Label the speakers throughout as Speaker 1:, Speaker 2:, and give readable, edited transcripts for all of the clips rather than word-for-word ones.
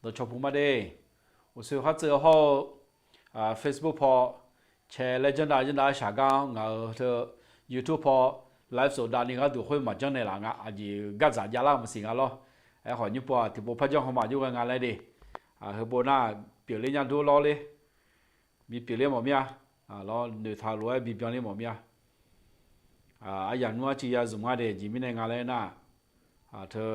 Speaker 1: ตัวชมพูมาได้อุตส่าห์เจอเขาFacebook พอแชร์เลยจันดาฉากางเงาเธอ YouTube พอไลฟ์สดด้านนี้ก็ดูค่อยมาจังในหลังอาจจะกัดสายยาล่ามาสิงอ่ะล้อไอ้ขอญี่ปุ่นที่พวกพระเจ้าเขามาอยู่กันงานอะไรดิเฮโบน่าเปลี่ยนเรื่องยันดูล้อเลยมีเปลี่ยนเรื่องหมอเมียล้อเดือดทารัวบีบยังเรื่องหมอเมียอย่างนู้นที่ยาสุ่มมาเดจิมิในงานอะไรน่ะเธอ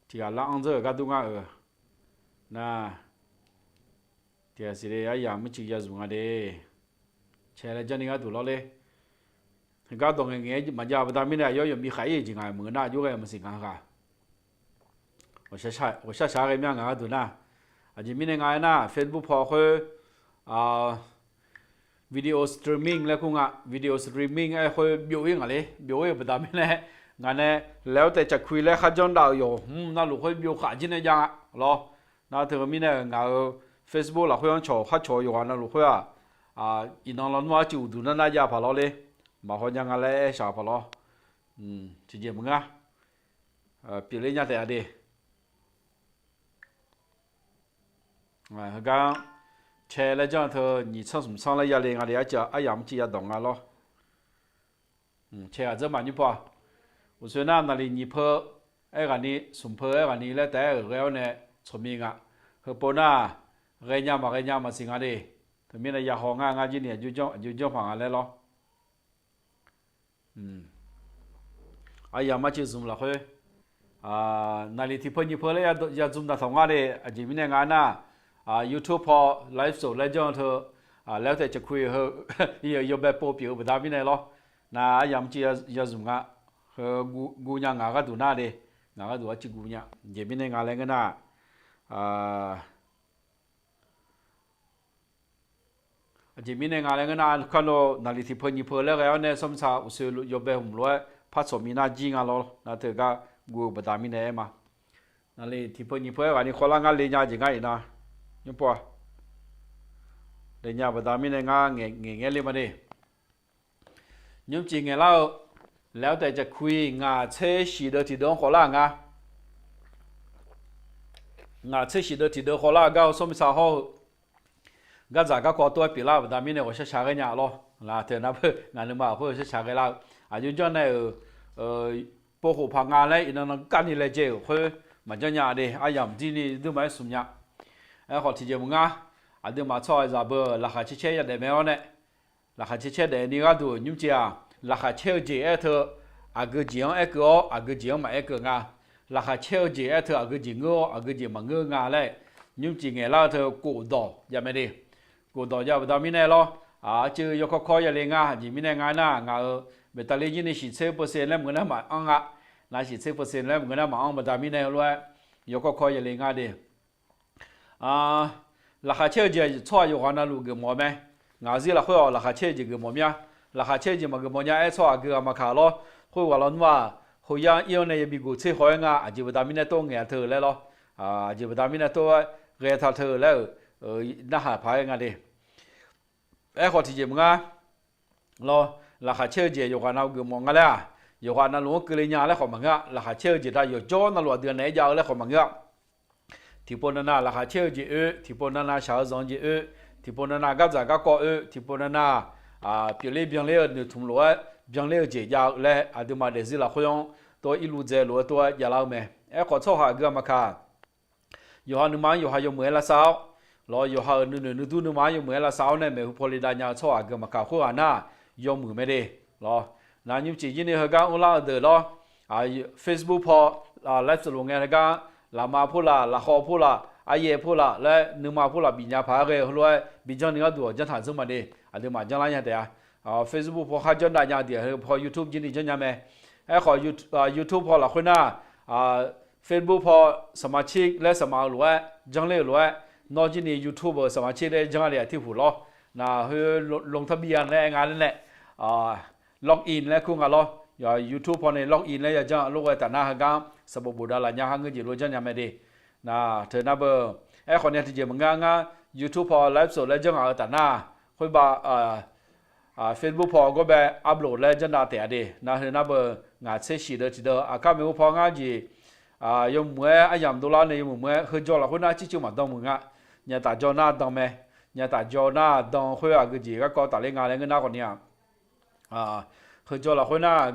Speaker 1: ที่อาลังเจอก็ดูง่ายน่ะที่อาศัยอย่างไม่ชี้ยาสุ่มมาเดเชื่อเลยจันนี่ก็ดูล้อเลยก็ตรงเงี้ยมันจะประดามิเนี่ยยังมีใครจริงไงเหมือนน่าอยู่กันมันสิงห์กัน我下个面啊ดูนะอาจจะมีในงานนะ Facebook พอคือวิดีโอสตรีมมิ่งแล้วคงวิดีโอสตรีมมิ่งไอ้คือบิวเองอะไรบิวเองประดามิเนี่ยงานเนี่ยแล้วแต่จะคุยแล้วข้าจนดาวอยู่น่าหลุดคือบิวขาจินเนี่ยยังหรอน่าเธอมีเนี่ยงาน Facebook เราคุยกันโชว์ข้าโชว์อยู่น่าหลุดคืออีน้องเราหน้าจูดูนั่นน่าจะพอแล้วเลยมาคนยังอะไรชาวพอแล้วจริงๆมึงเปลี่ยนเรื่องแต่อะไร刚车来讲，头你车什么上来压力，我哋就样子也动啊咯。车这嘛你不？我说那里你破，个你送破个你来带个呢，聪明啊，和不那个嘛是啊的，他们那也好啊，今年就讲放下来咯。样嘛就送了去，那里ที่你破了也送到同啊的，这边那那。YouTube พอไลฟ์สดแล้วจ้าเธอแล้วแต่จะคุยเฮอยแบบโปรผิวแบบนี้เลยหรอนะยามจียาสุ่มกะเฮกูยังงาก็ดูหน้าดิงาก็ดูว่าจีกูเนี่ยเดี๋ยวมีในงานอะไรกันนะเดี๋ยวมีในงานอะไรกันนะคันโนนาฬิที่เพิ่นยี่เพิ่นแล้วก็เนี่ยสมชาอุตส่าห์ยแบบผมรู้ว่าพัดสมีน่าจีงอ่ะหรอนะเธอก็กูแบบนี้เนี่ยมานาฬิที่เพิ่นยี่เพิ่นวันนี้คนละงานเลี้ยงจริงไงนะยังปะเดี๋ยวประดามีในงานเงี้ยเลยมาดิยังจริงไงแล้วแต่จะคุยงาเชสีเดที่เดินขอลางาเชสีเดที่เดินขอลาก็สมัยสาวก็จากก็ก่อตัวปีละประดามีเนี่ยว่าช้าๆกันเนี่ยหรอละเถอะนะเพื่องานนึกมาเพื่อช้าๆกันแล้วอายุจนเนี่ยพวกหัวพังงานเลยอินนั้นกันนี่เลยเจ้าเพื่อมันจะเนี่ยดิอายามที่นี่ดูไม่สมเนี่ยขอที่จะมึงเดี๋ยวมาช่วยจะเบอร์ราคาเชี่ยๆเดี๋ยวไม่เอาเนี่ยราคาเชี่ยๆเดี๋ยวนี้ก็ดูยุ่งจีราคาเชี่ยจีเธอก็จีงก็จีงมาก็ราคาเชี่ยจีเธอก็จีก็จีมาเลยยุ่งจีไงแล้วเธอกูดอยังไม่ได้กูดอยังไม่ได้มีแน่หรอจือยกข้อยังเลี้ยงจีมีแน่งานเบต้าลีนี่40%แล้วเหมือนน้ำมันน่า40%แล้วเหมือนน้ำมันไม่ได้มีแน่เลยยกข้อยังเลี้ยงดิราคาเชื่อจะช่วยอยู่กันนะลูกหมอไหมงาซีละคุยราคาเชื่อจะหมอเมียราคาเชื่อจะมาหมอเนี่ยไอ้ช่วยก็มาขาล้อคุยว่าล้วนว่าคุยยังเอียวเนี่ยมีกูเชื่อหอยงาอาจจะวิตามินตัวเงี้ยเธอแล้วล้ออาจจะวิตามินตัวเกลือเธอแล้วน่าหาพายงาดิไอ้ขอที่จะมึงล้อราคาเชื่อจะอยู่กันนะหมองกันแล้วอยู่กันนะลูกเกลียแล้วของมึงราคาเชื่อจะได้อยู่โจ้นั่นหลวดเดือนไหนยาวแล้วของมึงที่ปนนาราคาเชื่อจีที่ปนนาชาวจงจีที่ปนนากับจากก็ที่ปนนาเปลี่ยนเบี้ยเนี่ยทุ่มล้วนเบี้ยจียาวและอาดูมาเดซิลาคุยงตัวอิลูเจล้วนตัวยาลาวเมขอโทษหาเกือมาค่ะอยู่หาหนึ่งมาอยู่หาอยู่เหมือนละสาวรออยู่หาหนึ่งดูหนึ่งมาอยู่เหมือนละสาวเนี่ยเมื่อพอลิดาญาโทษหาเกือมาค่ะคุยหาหน้ายอมมือไม่ได้รอนายุ่งจีนี่เหรอกันอุลาเดอรอFacebook พอไลฟ์สดลงไงกันลามาพูดละขอพูดละอายพูดละและนึกมาพูดละบิญญาพาเกย์หัวบิญญาเนี่ยตัวจะถ่ายซึ่งมาดีเดี๋ยวมาจังไรเนี่ยเดี๋ยวFacebook พอข้าจันได้ยังเดี๋ยวพอ YouTube จินนี่จังยังไหมขอ YouTube พอละคนน่ะFacebook พอสมาชิกและสมาหลวงจังเลยหลวงนอกจากนี้ YouTube สมาชิกได้จังเลยที่หัวล้อนะเฮ้ลงทะเบียนและงานนั่นแหละล็อกอินและคุ้งกันล้ออย่า YouTube พอในล็อกอินแล้วอย่าจังลูกไอ้แต่หน้าห้างสมบูรณ์แล้วยังหาเงินจีโร่จังยังไม่ดีนะเธอหน้าเบอร์คนนี้ที่จะมึงงา YouTube พอไลฟ์สดแล้วจังแต่หน้าค khôi bà Facebook phò có bé upload lên chân đà tẻ đi na hơi na bờ ngã xe xì đỡ chỉ đỡ các mình phò ngã gì dùng mưa ai làm đô la này dùng mưa hơi cho là khôi na chỉ chịu mà đông mừng ngã nhà ta cho na đông mẹ nhà ta cho na đông khôi cái gì các con ta lên ngã lên cái na còn nhá hơi cho là khôi na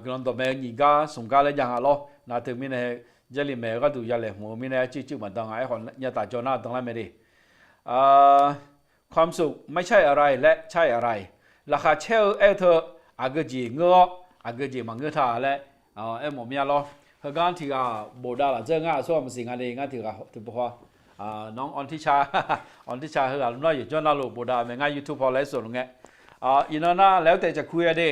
Speaker 1: gần đó mẹ nhìn cả sùng cả lên nhà lo na từ mình này giờ liền mẹ cái tụi giờ liền mua mình này chỉ chịu mà đông ai còn nhà ta cho na đông lại mẹ điความสุขไม่ใช่อะไรและใช่อะไรราคาเช่าเธออาเกจีเงาอาเกจีมังเงาท่าและหมอมีอะไรเฮกันที่ก็โบดาละเจ้าง่าส่วนมันสิ่งอะไรง่าที่ก็ถือพอน้องออนทิชาออนทิชาเฮกันน้อยอยู่จนน่าลูกโบดาเมื่อง่ายยูทูบพอไลฟ์สดลงเงี้ยอีนั่นน่ะแล้วแต่จะคุยอะไร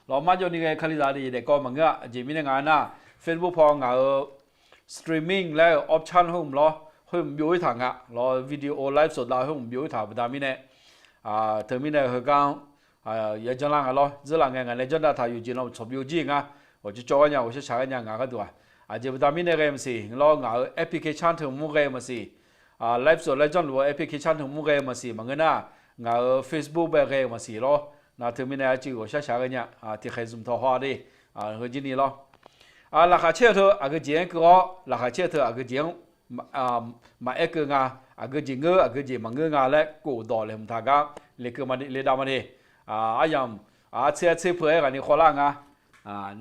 Speaker 1: เรามาจนนี่ไงคลิปอะไรเด็กก็มังเงาจีมีในงานน่ะเฟซบุ๊กพอเงาสตรีมมิ่งแล้วออปชั่นหุ่มล้อหุ่มย้อยถังรอวิดีโอไลฟ์สดเราหุ่มย้อยถังประดามิเนี่ยเธอมีเนี่ยเฮกันยังจะล่างกันล้อจะล่างไงเนี่ยจนได้ถ่ายอยู่จีนเราชอบอยู่จีน我就教人家，我是查人家哪个多就不达米那个么事，老伢 application 头木个么事，live 所来讲如果 application 头木个么事，么个呐，伢 Facebook 那个么事咯，那头面呢就我查人家ที่ใครซุ่มท่อ话的和今年咯，ราคาเชื่อเธอ个钱个ราคาเชื่อเธอ个钱มา个个钱个钱么个嘞กูดอเลยมทากะเลย个มาเลยดามาดิยังเชื่อเพื่อกันนี่ขอละ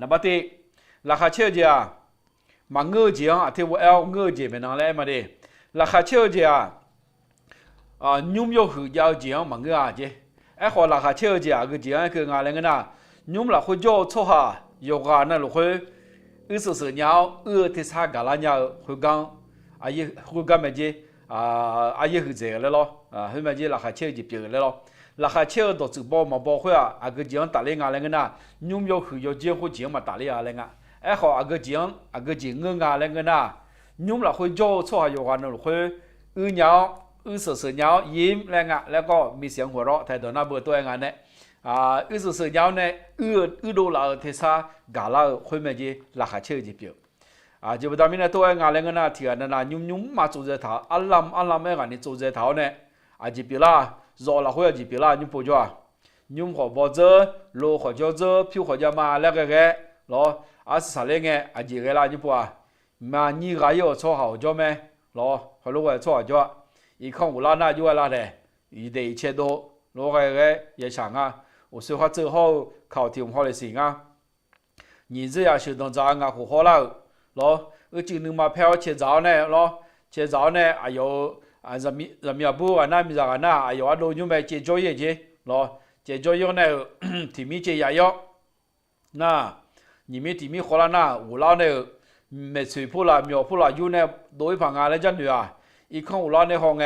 Speaker 1: นับที่ราคาเชื่อจ้ามังเงอเจียงที่ว่าเงอเจียเป็นอะไรมาดิราคาเชื่อจ้ายุ่มโยหือยาวเจียงมังเงอเจ้ขอราคาเชื่อจ้าก็เจียงคืองานอะไรกันนะยุ่มละคุยโย่ชั่วหาโยกานั่นหรือคุยสื่อยาวที่สากาลยาวคุยกันคุยกันไม่เจ้คือเจ๋อเลยหรอคุยไม่เจ้ราคาเชื่อจีเปลี่ยนเลยหรอราคาเชื่อตัวจุดบ่มาบ่คุยก็เจียงตัดเลี้ยงอะไรกันนะยุ่มโยหือยาวเจียงคุยเจียงมาตัดเลี้ยงอะไรกันขอก็เจียงเงื้องอะไรกันนะยุ่มละคุยโย่ชั่วหาโยกานั่นหรือคุยยาวสื่อยาวยิ้มแล้วก็มีเสียงหัวเราะแต่ตัวหน้าเบอร์ตัวเองเนี่ยสื่อยาวเนี่ยดูเราเทศกาลาคุยไม่จีราคาเชื่อจีเปียวจะไปทำยังไงตัวเองอะไรกันนะที่อันนั้นยุ่มมาจูเจท้าอัลลัมเองอันนี้จูเจท้าเนี่ยจีเปียวละรอละคุยจีเปียวละยุ่มพูดว่ายุ่มขอบอเจอโลขอเจอผิวขอจะมาแล้วก็แกรอสาเลงจีเกล่ายุ่มพูดมานี่ก็有错好做没รอเขารู้ว่า错好做一看我拉那就拉的一得一切都攞嘅也想我說話之後考題唔好的事你這樣學動作好好啦我就能嘛票切早呢切早呢還有人民部那咪講那還有都用來解作業去解作業呢題目解也要那你們題目好了那我拉呢沒水鋪啦苗鋪啦有呢多一旁來真的一看我拉那行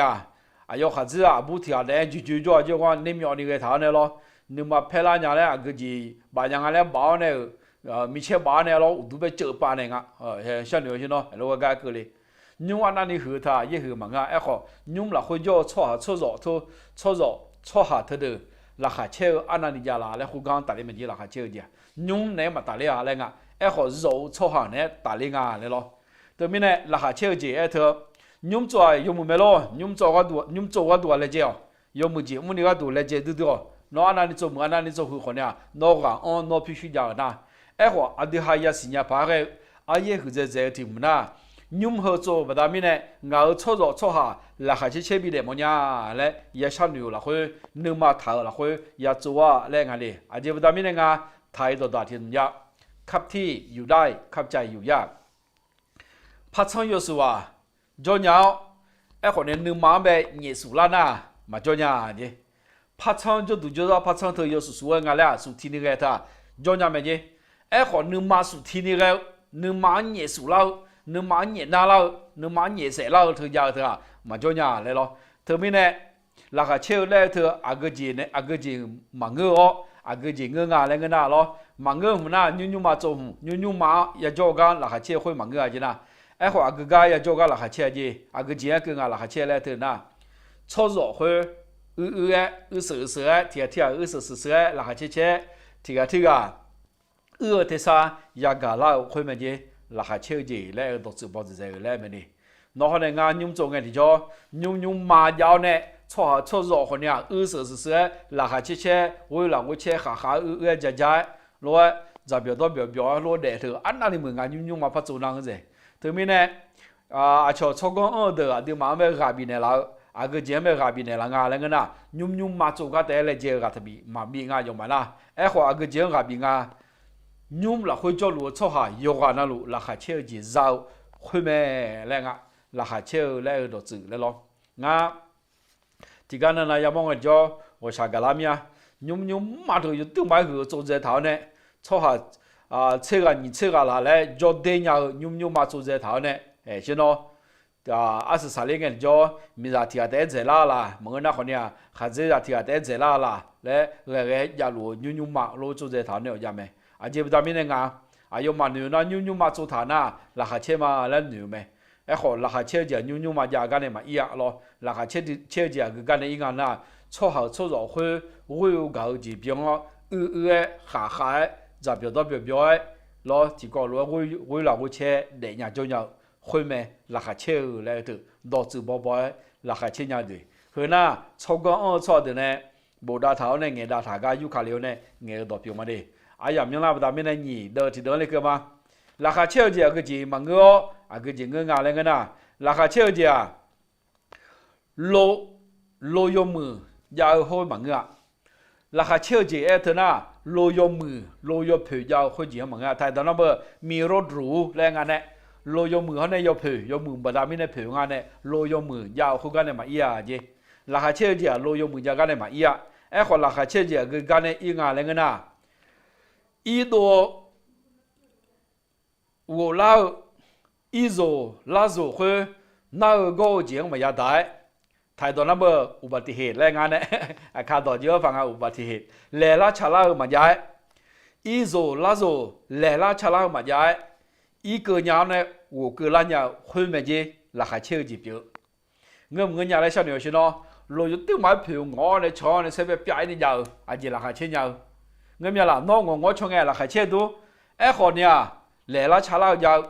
Speaker 1: 有孩子不聽的就講你苗你個頭呢你嘛拍啦伢呢個是把伢呢包呢米切包呢都被折包呢像你說喏如果該個哩你話那你和他也和嘛好你啦會叫錯下他的拉下車安那你家啦來胡講打你們家拉下車的你呢嘛打你下來好肉錯下呢打你下來對面呢拉下車的他nhum choi yum me lo nhum cho ga du le jeo yum ji mu ni ga du le je du do no ana ni cho mu ana ni cho hu khonya no ga on no pi shu ja na ho adi ha ya sinya pa ge a ye hu je ti mu na nhum ho cho ba da mi ne nga cho ro cho ha la ha chi che bi de mo nya le ya sha nu la hu nu ma tha la hu ya cho wa le nga le a je ba da mi ne nga thai do da ti ya khap thi yu dai khap chai yu ya pa chang yo su wa cho nhauคนนี้นึกมาแบบเงี้ยสุรานะมาcho nhau gìพัฒน์จะดูจะว่าพัฒน์เธอ有สุงอะไรสุทีนี่ก็ท่าcho nhauแบบนี้คนนึกมาสุทีนี่ก็นึกมาเงี้ยสุรานึกมาเงี้ยน่าเรานึกมาเงี้ยเสร็จเราเธอยาวเธอมาcho nhauเลยหรอเธอไม่เนี่ยราคาเช่าแล้วเธอจีเนี่ยจีมังเงอจีเงงอะไรเงี้ยน่าหรอมังเงมันน่ะยุ่งมาจมยุ่งมาอย่าโจกันราคาเช่าค่อยมังเงจีน่ะขออากาศจะก็ราคาเชื่อจีเจียก็งานราคาเชื่อแล้วเถอะนะชอบจะคุยสื่อที่สื่อราคาเชื่อที่เทศอยากการเราคุยมันจีราคาเชื่อจีแล้วตัวจุดบอลจะแล้วมันนี่นอกจากงานยุ่งจงไงที่จ่อยุ่งมายาวเนี่ย cho rõคนเนี่ย是拉下切为了我切下加罗จะ表罗的头安那里门啊用嘛怕做那个子对面呢cho con ở đi mà mấy gà bị này là cái gì mấy gà bị này là ngà lên cái nhung mà做cái đấy là gì gà thì mà bị ngà dùng mà na hoặc cái gì gà bị ngà nhung là khơi cho lúa cho hà yêu gà na lúa là hà chơi gì rau khơi mè lên ngà là hà chơi lên đồ chữ lên lo ngà thì cái này là要么就我下个拉面nhung mà thôi tương bài hứa做这套呢cho hà车个你车个拿来就对nhau nhung mà做这套呢先咯24年就明日天得这啦蒙那可能还这天得这啦来一路nhung嘛路做这套呢呀没这不达明呢有嘛牛那nhung嘛做套那拉下车嘛来牛没好拉下车就nhung嘛家干的嘛一样咯拉下车就个干的一样那错好错弱会有搞疾病咯下就表咯几个路会拉个车来伢就伢会咩拉下车来的导致宝拉下车伢的可那超过错的呢无大头呢眼大头家有卡了呢眼到表嘛的呀明啦不达明呢你的提到那个嘛拉下车就个gì mà ngơ cái gì ngơ ngà lên cái nào拉下车就lô yom mừ giao hôi mà ngơ拉下车就thế na lô yom mừ lô yom phơi giao hôi gì mà ngơ thay đó nó bơ mi rốt rủ lên ngà này lô yom mừ họ này yom mừ bà đam này phơi ngà này lô yom mừ giao hôi cái này mà ia gì拉下车就lô yom mừ giao cái này mà ia còn拉下车就cái này ia ngà lên cái nào ý đồ我老一座拉座去那个景嘛也大，太多那么อุบัติเหตุแรงงานเนี่ยข้าต่อเยอะฟังอุบัติเหตุแหล่ละชะลามาย้ายอีโซลาโซแหล่ละชะลามาย้ายอีเกินยาวเนี่ย我个人呀会没接拉下车几表，我伢来小牛是喏，路有丢买票我呢坐呢随便表一点油，就拉下车油，我伢啦，我坐嘅拉下車都，好呢。来了查了要，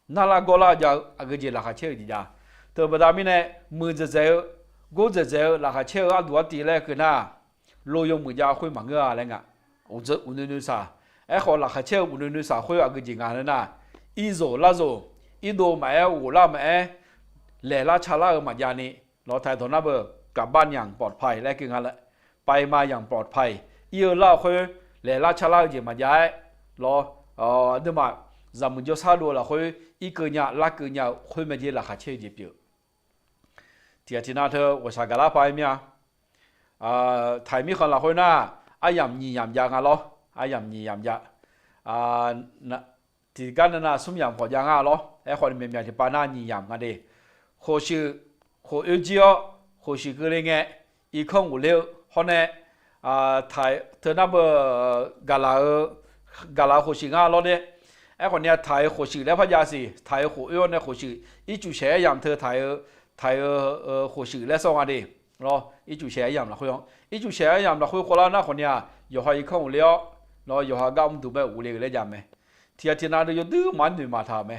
Speaker 1: 那了过了要，个就拉下车的呀。对不？他们呢，每日走，过日走，拉下车多地嘞，个那，路用每家会忙个那个，无论啥，好拉下车无论啥会个就干了那，一走那走，一多买五啦买，来了查了嘛家呢，老太头那不กลับบ้านอย่างปลอดภัยและคือกันละไปมาอย่างปลอดภัยเยอะเล่าคุย来了查了就嘛家，老对嘛。咱们就差多了，会一个人那个人会没得拉下车的表。第二天那头我啥个拉拍面台面看了会那yam你yam家咯yam你yam家那第个那什么样好家咯可能面就把那你yam的或许或有只或许个人个一空无六可能台他那么嘎啦或许咯的。คนนี้ไทยหัวฉีดแล้วพยาสิไทยหัวอ้วนเนี่ยหัวฉีดอีจุเชียยามเธอไทยหัวฉีดแล้วสองอันดีรออีจุเชียยามละคุยอีจุเชียยามละคุยคนละนะคนนี้อยู่หอยข้าวเลี้ยวรออยู่หากำดูแบบอุเล่เลยจำไหมที่นั่นอยู่ดื้อมันดูมาทำไหม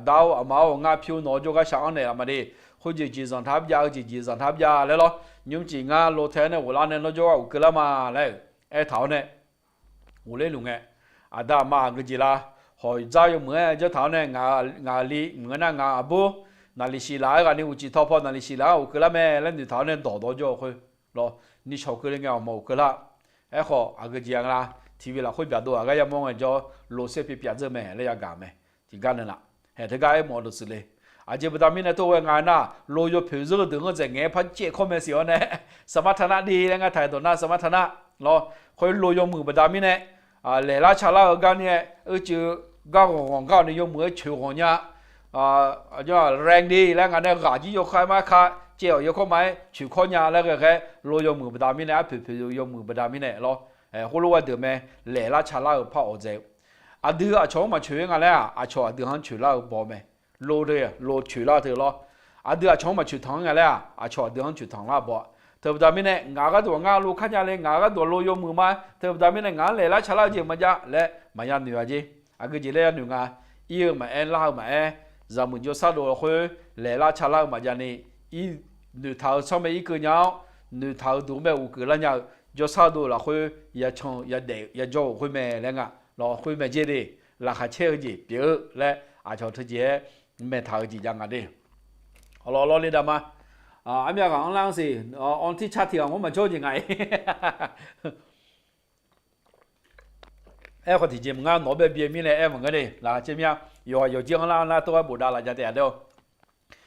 Speaker 1: ดาวมาเอางาผิวหนอจุกช่างเนี่ยมาดิคุยจีสันทับยาจีสันทับยาแล้วรอยุ่งจีงาโลเทนเนี่ยอุลาเนี่ยเราจะว่าอุกละมาเลยเท่าเนี่ยอุเล่ลุงดามาก็จีละhồi giao yung mưa cho thảo này ngà li mưa na ngà abu nà li xì lá cái này uchi thọ phật nà li xì lá u cái mẹ lên từ thảo này đổ cho thôi rồi ni chọc cái này màu cái là họ cái gì là TV là khối biểu đồ cái mong cho lô xe bị bịa giờ mẹ lấy cái mẹ thì cái này là hệ thế cái mong được xử lý chỉ bây giờ mình tôi ngài na lô yo biểu giờ đừng có dạy nghe phát triển không mấy xíu này samathana đi lên cái thái độ na samathana rồi khối lô yo mưa bây giờ mình này lấy lá chả lá cái này chứก็ของเขาในยมมือชิวของเนี่ยจะแรงดีแล้วงานเนี่ยกาจีโยคายมาค่ะเจียวโยเข้ามาชิวข้อเนี่ยแล้วก็แค่โรยมือประดามิเนี่ยผิวยมือประดามิเนี่ยเราเขารู้ว่าเดี๋ยวแม่เหล่ละชาลาพ่อเอาใจเดือชงมาชิวงานแล้วชอเดือหันชิวลาบ่แม่โลเลยโลชิวลาเถอะเราเดือชงมาชิวทางงานแล้วชอเดือหันชิวทางลาบ่เธอประดามิเนี่ยงาก็ตัวงาลูกขันยาเลยงาก็ตัวโรยมือมาเธอประดามิเนี่ยงาเหล่ละชาลาเจียมันจะและมันยันเหนือจีcái gì đấy nữa yêu mà em lao mà giờ mình cho sao đồ khơi lẽ la chả lao mà giờ này nửa thầu sau mấy cái nhau nữ thảo đủ mẹ u cứ là nhà cho sao đủ là khơi ya chong ya để ya cho khơi mẹ lên ngà lo khơi mẹ gì đi là khá chơi gì biểu là cho thứ gì mẹ thảo gì chẳng ngà đi lo đi đam mà anh bây giờ講兩時按啲七條我咪做住藝cái thì chỉ muốn nói về bia mi này em muốn cái này là chỉ miếng有tiếng là tôi bù đà là nhà tiền đâu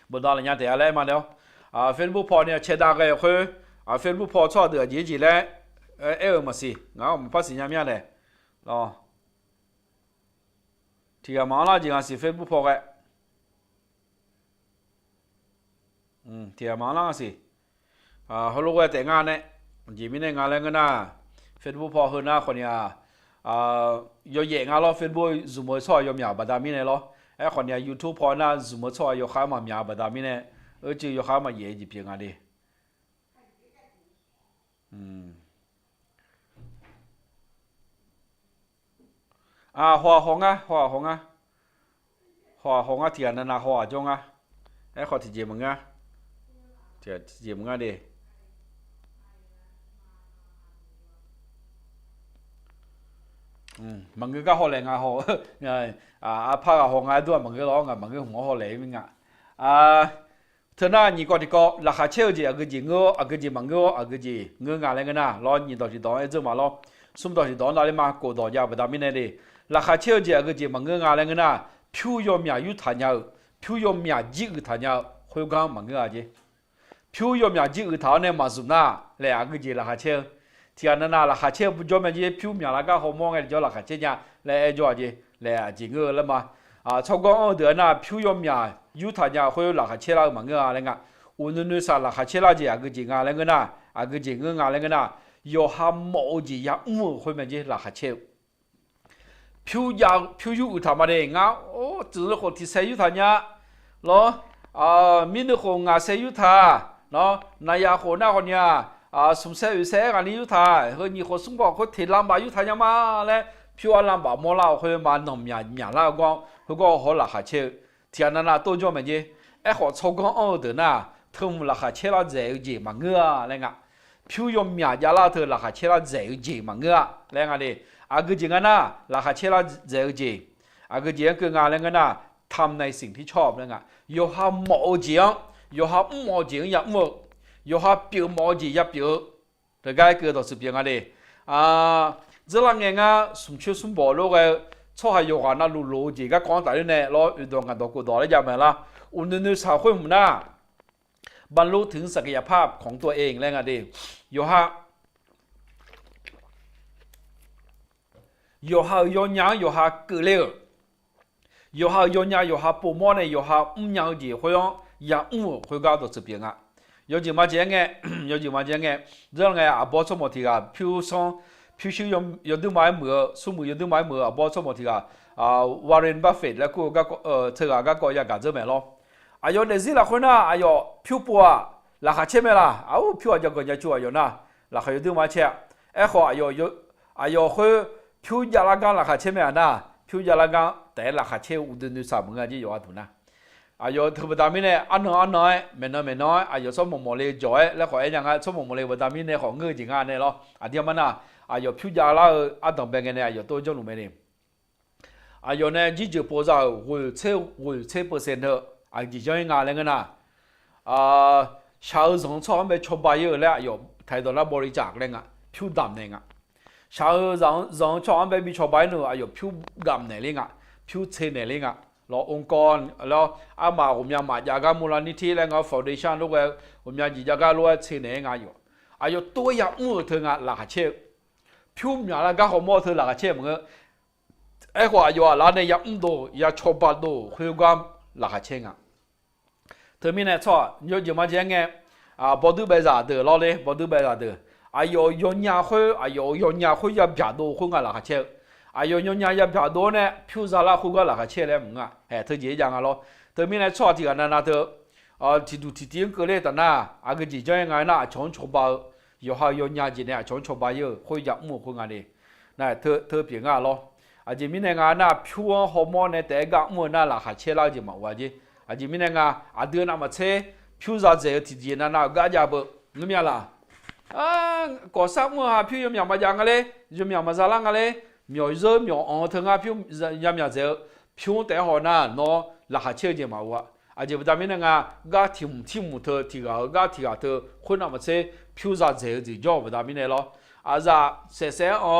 Speaker 1: bù đà là nhà tiền là mà đâu Facebook page này chế đa cái hơi Facebook page cho được gì đấy em mà xí ngáo mình phát sinh nhà miếng này đó thì mà là gì là xí Facebook page cái thì mà là xí hồi lúc cái tiếng Anh này chỉ mi này ngáo lên cái na Facebook page hơn naคนเนี่ย有嘢啱咯 Facebook 做冇錯有苗不達面嘅咯，可能 YouTube 旁那做冇錯有下嘛苗不達面嘅，而且有下嘛嘢就變啱啲，花紅啊，田那花種啊，可提節目啊，節目啊啲。mọi người có họ lệ ngà họ phá họ ngà đua mọi người lo ngà mọi người không họ lệ mình ngà thế na nhị có thì có là khá chơi gì cái gì ngơ cái gì mọi người cái gì ngơ ngà lên cái na lo nhìn đó thì đó ấy chứ mà lo xung đó thì đó là mà cổ đó giờ bây giờ mình này đi là khá chơi gì cái gì mọi người ngà lên cái na phiêu yếm nhà yu thà nhau phiêu yếm nhà gì thà nhau hồi gang mọi người à gì phiêu yếm nhà gì thà này mà dùng na là cái gì là khá chơi thì anh na là khá chơi cho mình gì phiêu nhà là cái họ mong cái cho là khá chơi nha là cho gì là chỉ ngơ là mà sau đó ở na phiêu yếm nhà yu thà nhau hồi là khá chơi là mọi người à lên ngà 오늘 사 là khá chơi là gì cái gì ngà lên cái na cái gì ngơ ngà lên cái na有ham某gì ya hồi mình gì là khá chơi phiêu yu thà mà đây ngà只是họ thì xây yu thà nha lo mình được họ ngà xây yu thà nó này ya họ na họ nha sum xây yu xây cái này yu thà hơn nhiều họ sum bảo họ thì làm bảo yu thà nha mà le phiêu ăn làm bảo mua lao họ mà nằm nhà lao quang họ là khá chơi thì anh na tôi cho mình gì họ sau đó ở đó na thường là khá chơi là gì mà ngựa lên ngà phiêu yếm nhà gia la thường là khá chơi là gì mà ngựa lên ngà đi cái gì na là khá chơi là gì cái gì cái ngà lên naทำในสิ่งที่ชอบเลย啊有下冇獎有下唔冇獎入冇有下表冇字入表大家叫到是邊個咧這兩年送出送波咯嘅錯係有下那路字嘅講大啲呢攞運動銀度過度咧就咪啦อุณหภูมิสาวคนหน้าบรรลุถึงศักยภาพของตัวเองแล้วไงดิ有下有樣有下เกลือ有下有伢有下不毛呢，有下样的会用也会搞到这边啊。有几毛钱嘅，有几毛钱嘅，这样嘅波什么题啊？票少有啲買冇，數目有啲買冇波什麼題啊？Warren Buffett 咧，佢這個也搞這咩咯？有啲事啦，可能票薄啊，嗱下車咩啦？票就個嘢做有呐，嗱有啲買車，有去票加拉干嗱下車咩啊？票加拉干。แต่ราคาเช่อุดมสมบูรณ์ที่อยู่อันนั้นอยู่ที่วิตามินเนี่ยอันน้อยไม่น้อยอยู่สมองโมเลกุลแล้วขอไอ้ยังไงสมองโมเลกุลวิตามินเนี่ยของเงยจริงอ่ะเนี่ยหรอเดี๋ยวมันอยู่พิจารณาอันต่างเป็นไงเนี่ยอยู่ตัวจงรู้ไหมเนี่ยอยู่เนี่ย20%เถอะจีจงงานเลยกันนะชาวสงฆ์ชอบไปชมไปเยอะแล้วอยู่ไทยตอนนั้นบริจาคเลยอ่ะผิวดำเนี่ยชาวสงฆ์ชอบไปชมไปเนอะอยู่ผิวดำเนี่ยเลยอ่ะผิวเชนเนี่ยเลยอ่ะแล้วองค์กรแล้วมาผมยังมาจากการมูลนิธิแล้วก็ฟาวเดชั่นลูกผมยังจากการรู้ว่าเชนเนี่ยอยู่ตัวอย่างมือเธอหลักเชื่อผิวอย่างแล้วก็เขาโม่เธอหลักเชื่อเหมือนไอ้ว่าอยู่ร้านเนี่ยยังดูยังชอบดูคุยกันหลักเชื่อเธอมีเนี่ยชอบอยู่มาเจอไงบอดูเบซ่าเดือดร้อนเลยบอดูเบซ่าเดือดอยู่ย้อนยาคุยย้อนยาคุยยับยัดดูคุยกันหลักเชื่อย้อนยายับยัดดูเนี่ยผิวซาลาคุยกันหลักเชื่อเลยมึงเธอเยี่ยง咯เธอมีเนี่ยชอบที่กันนั่นเธอที่ดูที่เกิดเลยแต่น่ะก็จีจ้ยังไงน่ะชงชบอยู่หาย้อนยาจีเนี่ยชงชบเยอะคุยยับมือคุยกันเลยน่ะเธอเปลี่ยน咯จีมีเนี่ยน่ะผิวฮอร์โมนเนี่ยแต่ก็มือน่ะหลักเชื่อแล้วจีมาว่าจีมีเนี่ยเดือนน่ะมาเชื่อผิวซาเจอที่จีนั่นน่ะก็จะแบบนึกยังล่ะ ก่อสร้างเมื่อหาพิวยมอย่างมาอย่างอะไรยมอย่างมาซาลังอะไรมีเยอะมีอ๋อถึงหาพิวยามอย่างเจอพิวแต่หอน่ะเนาะราคาเชื่อเจมาวะอาจจะแต่ไม่นั่งกาทีมเธอที่กาที่เธอคนน่ะมาเจอพิวจะเจอจีจ่อแต่ไม่เนี่ยหรออาจจะเสียอ๋อ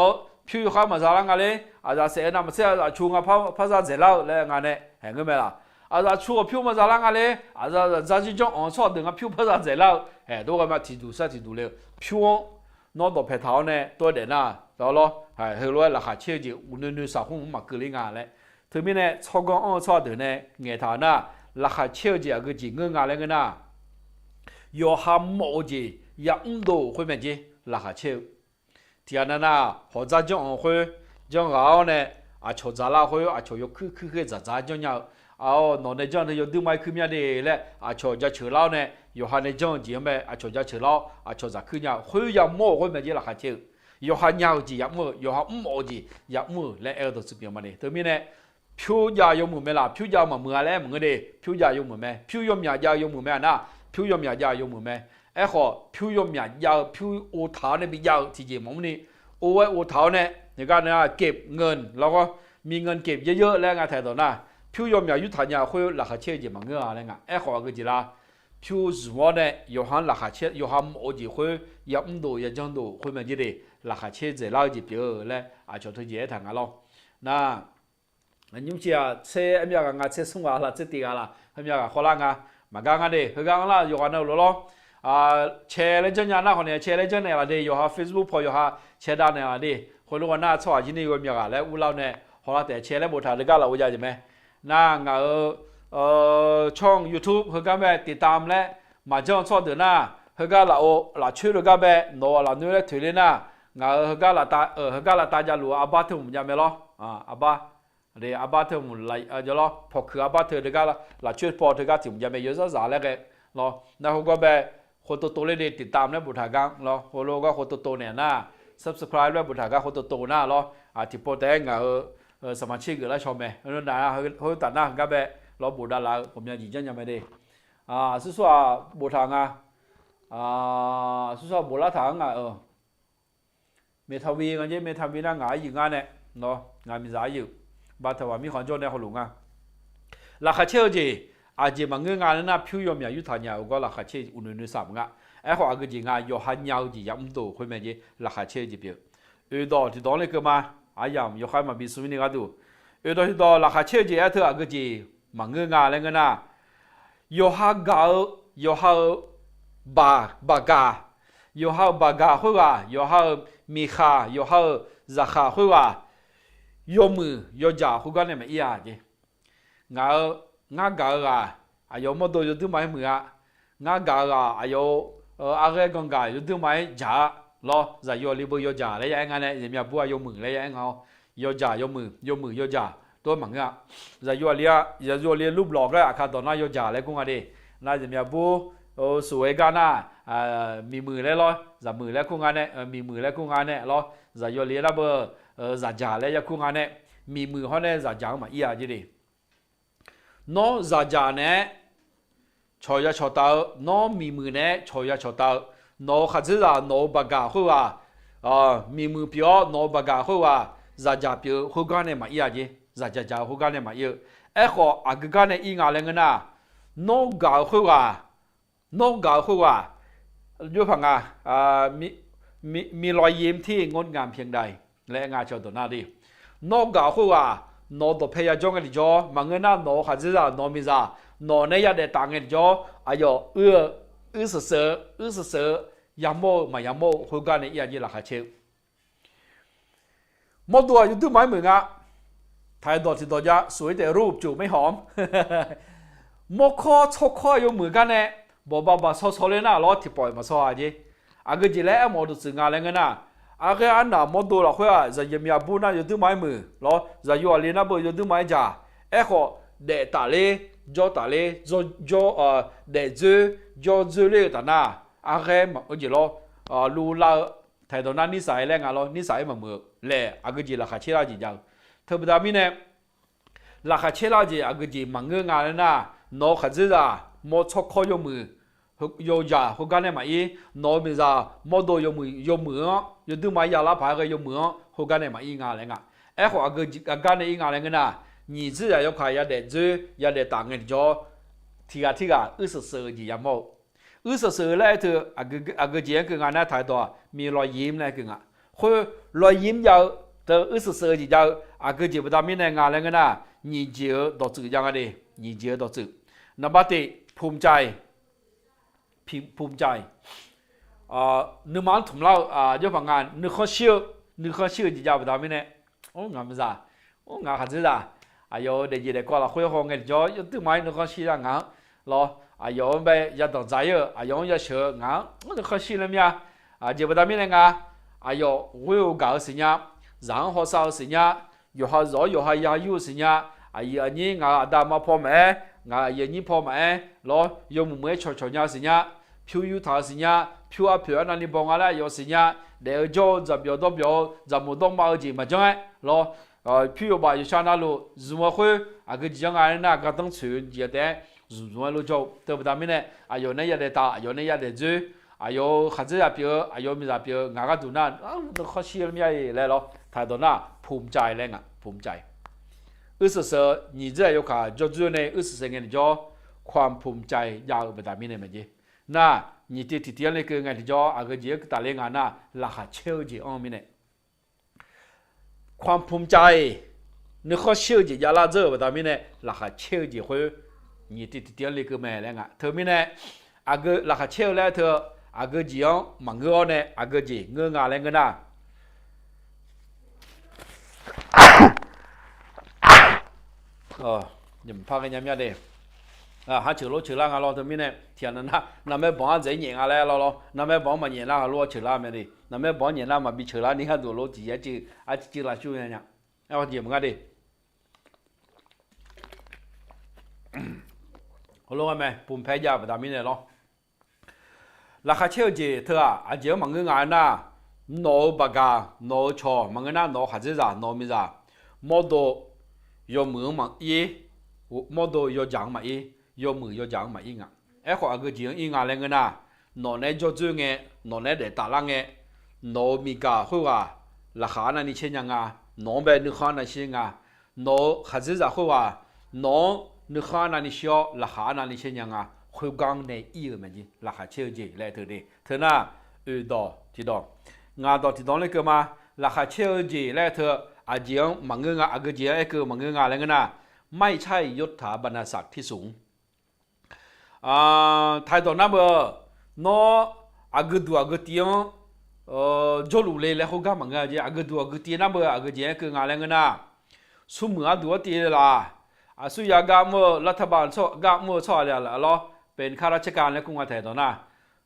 Speaker 1: พิวข้ามาซาลังอะไรอาจจะเสียน่ะมาเจอช่วงภาษาเจแล้วแล้วงานเนี่ยเห็นกันไหมล่ะอาจจะช่วงพิวมาซาลังอะไรอาจจะจะจีจ่ออ๋อชอบดึงพิวภาษาเจแล้วตัวก็มาที่ดูเลยพิวนอตัวเพทาวเนี่ยตัวเด่นน่ะแล้วล่ะเฮ้ยรู้ราคาเชื่อจีอุณนึสาวคงมาเกลี่ยงานเลยถึงมีเนี่ยชอบก็อ๋อชอบดึงเนี่ยเงี้ยท่าน่ะราคาเชื่อจีก็จีเงินอะไรกันน่ะยอฮัมโมจียังดูคุยไม่จีราคาเชื่อที่อันนั้นน่ะพอจะจ้องคุยจ้องเอาเนี่ยชอบจะลาคุยชอบยกคือจะจ้องเนี่ยนอนในจ้องที่ยกดูไม่คือมีอะไรเลยชอบจะเชื่อเล่าเนี่ยอยู่หันในจ้องจีไม่ชอบจะเชื่อเล่าชอบจะคือเนี่ยคุยยังโม่คุยไม่จีราคาเชื่ออยู่หันยาวจียังโม่อยู่หันโม่จียังโม่และตัวสุดเดียวมันเลยถึงมีเนี่ยพิวยายมือไม่ละพิวยามาเมื่อไรมึงเด้พิวยายมือไม่พิวยมยายมือไม่นะพิวยมยายมือไม่ขอพิวยมยาพิวโอทาเนี่ยไปยาวที่จีมันนี่โอ้ยโอทาเนี่ยในการเนี่ยเก็บเงินแล้วก็มีเงินเก็บเยอะๆแล้วไงแถวตัวน่ะพิวยมยุทธาเนี่ยคุยราคาเชื่อจีมันเงี้ยอะไรเงี้ยขอก็จีละพิวสมอเนี่ยอยู่หันราคาเชื่ออยู่หันโอจีคุยยับดูยับจังดูคุยมันจีเด้ราคาเชื่อจีเล่าจีเปียวแล้วชอบทุกอย่างทางกันแล้วนะยิ่งเชียเชื่อเมียกันเชื่อสงฆ์ละเชื่อตีกันละเมียกันขอละกันมากันเด้เฮกันละอยู่กันเอาล้อแชร์เลยจังยานะคนเนี่ยแชร์เลยจังเนี่ยละเด้อยู่ฮะ Facebook พออยู่ฮะแชร์ด้านเนี่ยละเด้คนรู้ว่าหน้าชอบยินดีกับเมียกันแล้วอุ้เราเนี่ยขอละแต่แชร์แล้วบทถ่ายเลยกันละว่าใช่ไหมน่างช่อง YouTube เฮกันแบบติดตามและมาจ้องชอบเดือนหน้าเฮกันละโอละช่วยเลยกันแบบโน่ละนู้นเลยถือเลยนะเฮกันละตาเฮกันละตาจะรู้อาบัตถุมยังไม่รออาบัตเดี๋ยวอาบัตเธอมุนไล่จะล้อพอคืออาบัตเธอเด็กละละช่วยพอเธอก็ถึงจะไม่เยอะซะสาแล้วแกล้อนะเขาก็แบบคนโตๆเลยติดตามแล้วบุตรกังล้อโฮโลก็คนโตๆเนี่ยน่า subscribe แล้วบุตรกังคนโตๆน่าล้อที่โปรแต่งสมาชิกแล้วชมไหมนั่นน่ะเขาตัดหน้าก็แบบล้อบุตรดาราผมยังยืนยันยังไม่ได้สุดๆบุตรกังสุดๆบุตรถังเมทาวีกันเยอะเมทาวีน่าหงายอยู่งานเนี่ยเนาะงานมีสายอยู่บาทว่ามีคนโจนในขลุงราคาเชื่อจีอาจจะบางเงื่อนงานนั้นพิวยมอย่างยุทธาเนี่ยก็ราคาเชื่ออุ่นๆสามขอก็จีงานยอหันยาวจีย้ำตัวคุยไม่จีราคาเชื่อจีเปียวดอที่ดอเลยก็มาอยามยอหันมาบิสุวินิกันดูดอที่ดอราคาเชื่อจีเธอก็จีบางเงื่อนงานอะไรกันยอหันกายอหันบากายอหันบากาคุยว่ายอหันมีขายอหันราคาคุยว่ายมือยจ่าคุกันเนี่ยไม่ยากจีงากาอายุมดอยู่ที่ไหนมืองากาอายุอะไรกันกาอยู่ที่ไหนจ่าล้อจะยลิบุยจ่าเลยยังไงเนี่ยจะมีบัวยมือเลยยังเอายจ่ายมือยจ่าตัวมังจะยเลียรูปหลอกเลยอาคาตอนนั้นยจ่าเลยกุ้งอะไรน่าจะมีบัวสวยกันนะมีมือเลยล้อจะมือแล้วกุ้งอะไรมีมือแล้วกุ้งอะไรล้อจะยเลียระเบจะจ่าเลยยังกุ้งอะไรมีมือเขาเนี่ยจะจ่ามาอีอาจีดีน้องจะจ่าเนี่ยชอยชอตาน้องมีมือเนี่ยชอยชอตาน้องขัดจะน้องบักกาหัวมีมือเปียวน้องบักกาหัวจะจ่าเปียวหัวกันเนี่ยมาอีอาจีจะจ่าหัวกันเนี่ยมาอีขออากกันเนี่ยอีงาเลงนะน้องกาหัวยูพังมีรอยยิ้มที่งดงามเพียงใดและงาชาวตัวหน้าดีนอกจากหัวนอตัวพยาจงกันจ่อมังเงินน่ะนอขัดจะนอมิซานอเนี่ยได้ต่างกันจ่ออายุเสือยามโมมายามโมหัวกันเนี่ยยังยี่หลักเชื่อมดตัวอยู่ที่ไหนเหมือนไทยดอที่ดอจะสวยแต่รูปจูบไม่หอมมคอชกคออยู่เหมือนกันเนี่ยบ่ซอเลยนะล้อที่ปล่อยมาซออาจีก็จีแล้วมดสึงอะไรเงี้ยนะอันน่ะมดตัวละเขาจะยังมีอาบุญนะอยู่ที่ไหนมือล้อจะอยู่อะไรนะบ่อยู่ที่ไหนจ้าขอเดตาเลจอตาเลจอเดจอเลยแต่น่ะมันจีล้อลูลาไทยตอนนั้นนิสัยแรงล้อนิสัยมันมือแหละก็จีราคาเชื่อจีจังเธอไปทำนี่เนี่ยราคาเชื่อจีก็จีมันเงื่อนงานนะนอขัดจะมดชกคอยมือเฮ有家后干的嘛伊，那边啥毛多有门，有都买亚拉牌个有门，后干的嘛伊伢来伢，哎话个干的伊伢来个呐，儿子也要看也得做，也得打个叫，提个24日也冇，24来头个节个伢那太多，มีรอยยิ้ม来个伢，或รอยยิ้ม要到24日要个节不达面来伢来个呐，儿子到做样个的，儿子到做，那么的ภูมิใจภูมิใจนึกมันถุ่มเล่ายกฟังงานนึกเขาเชื่อจีจ่าบุตรไม่เนี่ยโอ้งานไม่จ่าโอ้งานขัดใจจ่าอายุเด็กเด็กกว่าเราคุยห้องเงี้ยจ่อยังตื่นมานึกเขาเชื่องานรออายุไปยังต้องใจเยอะอายุยังเชื่องานนึกเขาเชื่อเลยมั้ยจีบุตรไม่เนี่ยงานอายุวิวเก่าสิเนี่ยร่างหัวสาวสิเนี่ยอยู่หาร้อยอยู่หายาอยู่สิเนี่ยอายุอันนี้งานดามาพ่อแม่งานยันนี้พ่อแม่รอยมมือชดเนี่ยสิเนี่ยผิวยูทาสิเนี่ยผิวนั่นนี่บองอะไรอยู่สิเนี่ยเดี๋ยวจะจับยอดบิวจับมุดมาจีมาจังไงรอผิวบ่ายชานาลูรู้ว่าคุยก็จังไงน่ะก็ต้องช่วยเยอะแต่รู้ว่าลูกจะเติบโตไม่เนี่ยอายุเนี่ยได้ตาอายุเนี่ยได้จูอายุขัดใจผิวอายุมีผิวงานก็ดูนั่นต้องข้อเชื่อไม่ได้แล้วถ่ายตัวน่ะภูมิใจเลยอ่ะภูมิใจ24日有卡就做呢24年就ความภูมิใจยาวไปตามนี้เนี่ยมันจีน่ะนี่ที่เที่ยวเลยคือไงที่จะก็เยอะตาเลี้ยงงานน่ะราคาเชี่ยวจีอ๋อมีเนี่ยความภูมิใจนึกเขาเชี่ยวจียาลาเจอไปตามนี้เนี่ยราคาเชี่ยวจีคุยนี่ที่เที่ยวเลยคือแม่แล้วไงเธอมีเนี่ยก็ราคาเชี่ยวแล้วเธอก็จีอ๋อมังเงาเนี่ยก็จีเงื้องานแล้วเงินน่ะยังพักกันยังไม่ได้หาเชื้อโรคเชื้อรางอะไรตัวนี้เนี่ยเทียนนั้นนะน้ำไม่บ้านใจเย็นอะไรเราน้ำไม่บ้านมาเย็นแล้วรู้เชื้อราไม่ได้น้ำไม่บ้านเย็นแล้วมาบีเชื้อรานี่ฮะดูโรคจีจีจีราชูเนี่ยเอาเยี่ยมกันดิฮัลโหลกันไหมปุ่มแพ้ยาประดามีเนี่ยหรอราคาเชี่ยวจีเธอเจ้ามังเงินงานน่ะโนบากาโนชอมังเงินน่ะโนหัดจ่าโนมิจ่าโมโด有มือมาอีโมโด有奖มาอี有มือ有奖มาอีงะไอ้ข้อก็จริงอีงะเลยนะนอนในจอดเงี้ยนอนในเด็ดตาลังเงี้ยนอนมีกาหัวราคานั่นนี่เช่นยังไงนอนแบบนึกข้านั่นเช่นยังนอนขัดใจหัวนอนนึกข้านั่นนี่เชียวราคานั่นนี่เช่นยังไงคุยกันในอีเหมือนจีราคาเชี่ยวจีเลยเธอดิเธอน่ะดอที่ดองานดอที่ดอเลยก็มาราคาเชี่ยวจีเลยเธอเจียงมังเงาก็เจียงคือมังเงาอะไรกันนะไม่ใช่ยศถาบรรณศักดิ์ที่สูงไทยตอนนั้นเบอร์นอก็ดูก็เตียงจลุเลยแล้วเขาก็มังเงาเจียก็ดูก็เตียงนั่นเบอร์ก็เจียงคืออะไรกันนะสุ่มดูเตียละสุยากาเมื่อรัฐบาลช่วยกาเมื่อช่วยอะไรล่ะเป็นข้าราชการและกุ้งไทยตอนนั้น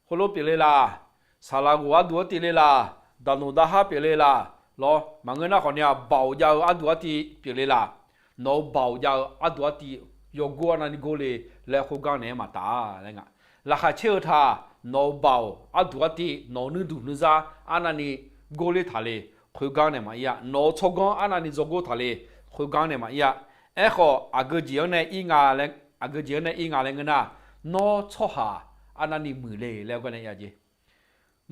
Speaker 1: คนรู้เปลี่ยนละสารากัวดูเตียละดานุดาฮาเปลี่ยนละรอมังเงินน่ะคนเนี่ยเบายาวอัดวัตีเปลี่ยนเลยล่ะโนเบายาวอัดวัตีโยกัวนั่นนี่กูเลยแล้วคู่กันเนี่ยมาตาอะไรเงี้ยราคาเชื่อท่าโนเบาอัดวัตีโนนึดูนึซ่าอันนั้นนี่กูเลยทะเลคู่กันเนี่ยมาอีโนชกกันอันนั้นนี่จกูทะเลคู่กันเนี่ยมาอีข้อก็เจียงเนี่ยอีงาเลยก็เจียงเนี่ยอีงาเลยเงินน่ะโนชกหาอันนั้นนี่มือเลยแล้วก็เนี่ยจี